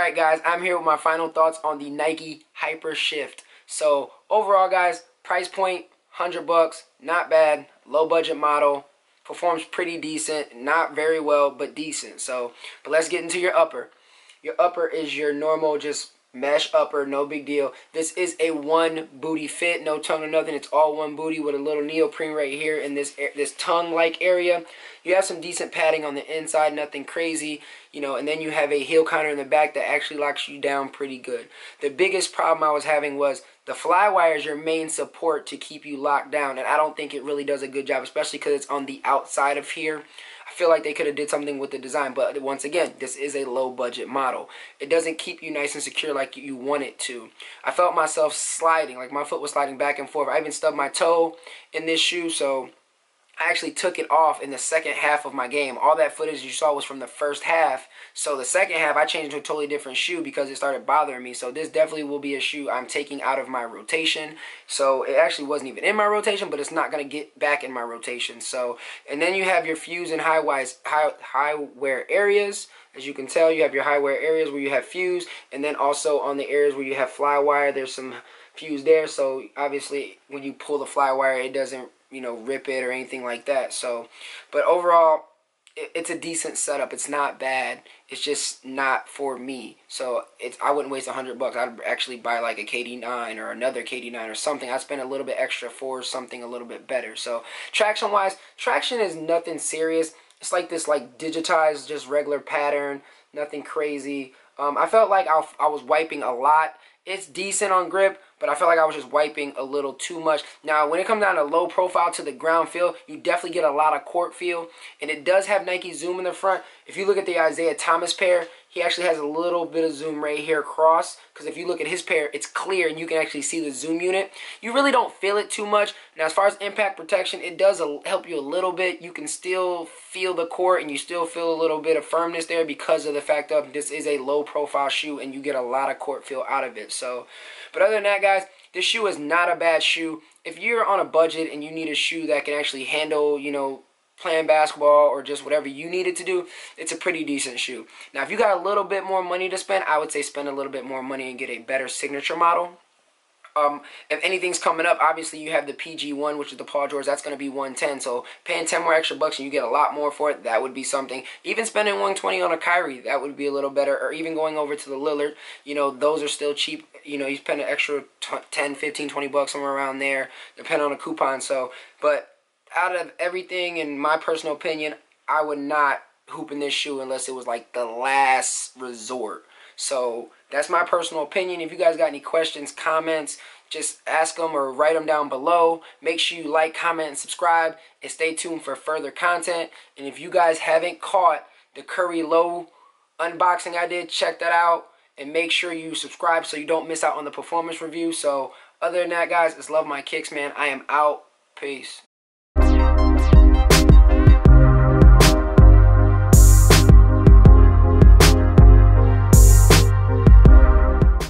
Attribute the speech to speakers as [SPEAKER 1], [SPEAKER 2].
[SPEAKER 1] Alright guys, I'm here with my final thoughts on the Nike Hypershift. So overall guys, price point, 100 bucks, not bad, low budget model, performs pretty decent, not very well, but decent. But let's get into your upper. Your upper is your normal just mesh upper, no big deal. This is a one booty fit, no tongue or nothing. It's all one booty with a little neoprene right here in this tongue-like area. You have some decent padding on the inside, nothing crazy, and then you have a heel counter in the back that actually locks you down pretty good. The biggest problem I was having was the fly wire is your main support to keep you locked down, and I don't think it really does a good job, especially because it's on the outside of here. I feel like they could have did something with the design, but once again, this is a low budget model. It doesn't keep you nice and secure like you want it to. I felt myself sliding, like my foot was sliding back and forth. I even stubbed my toe in this shoe, so I actually took it off in the second half of my game. All that footage you saw was from the first half. So the second half, I changed to a totally different shoe because it started bothering me. So this definitely will be a shoe I'm taking out of my rotation. So it actually wasn't even in my rotation, but it's not going to get back in my rotation. So, and then you have your fuse and high wear areas. As you can tell, you have your high wear areas where you have fuse. And then also on the areas where you have fly wire, there's some fuse there. So obviously when you pull the fly wire, it doesn't rip it or anything like that. So, but overall, it's a decent setup. It's not bad. It's just not for me. So I wouldn't waste 100 bucks. I'd actually buy like a KD9 or another KD9 or something. I'd spend a little bit extra for something a little bit better. So traction wise, traction is nothing serious. It's like this like digitized, just regular pattern. Nothing crazy. I felt like I was wiping a lot. It's decent on grip, but I felt like I was just wiping a little too much. Now, when it comes down to low profile to the ground feel, you definitely get a lot of court feel. And it does have Nike Zoom in the front. If you look at the Isaiah Thomas pair, he actually has a little bit of zoom right here across. Because if you look at his pair, it's clear and you can actually see the zoom unit. You really don't feel it too much. Now, as far as impact protection, it does help you a little bit. You can still feel the court and you still feel a little bit of firmness there because of the fact that this is a low profile shoe and you get a lot of court feel out of it. So, but other than that, guys, this shoe is not a bad shoe. If you're on a budget and you need a shoe that can actually handle, playing basketball or just whatever you need it to do, it's a pretty decent shoe. Now, if you got a little bit more money to spend, I would say spend a little bit more money and get a better signature model. If anything's coming up, obviously you have the PG1, which is the Paul George. That's going to be 110. So paying 10 more extra bucks and you get a lot more for it, that would be something. Even spending 120 on a Kyrie, that would be a little better. Or even going over to the Lillard, those are still cheap. You spend an extra 10, 15, 20 bucks somewhere around there, depending on a coupon. So, but out of everything, in my personal opinion, I would not hoop in this shoe unless it was like the last resort. So that's my personal opinion. If you guys got any questions, comments, just ask them or write them down below. Make sure you like, comment, and subscribe, and stay tuned for further content. And if you guys haven't caught the Curry Low unboxing I did, check that out. And make sure you subscribe so you don't miss out on the performance review. So other than that, guys, it's Love My Kicks, man. I am out. Peace.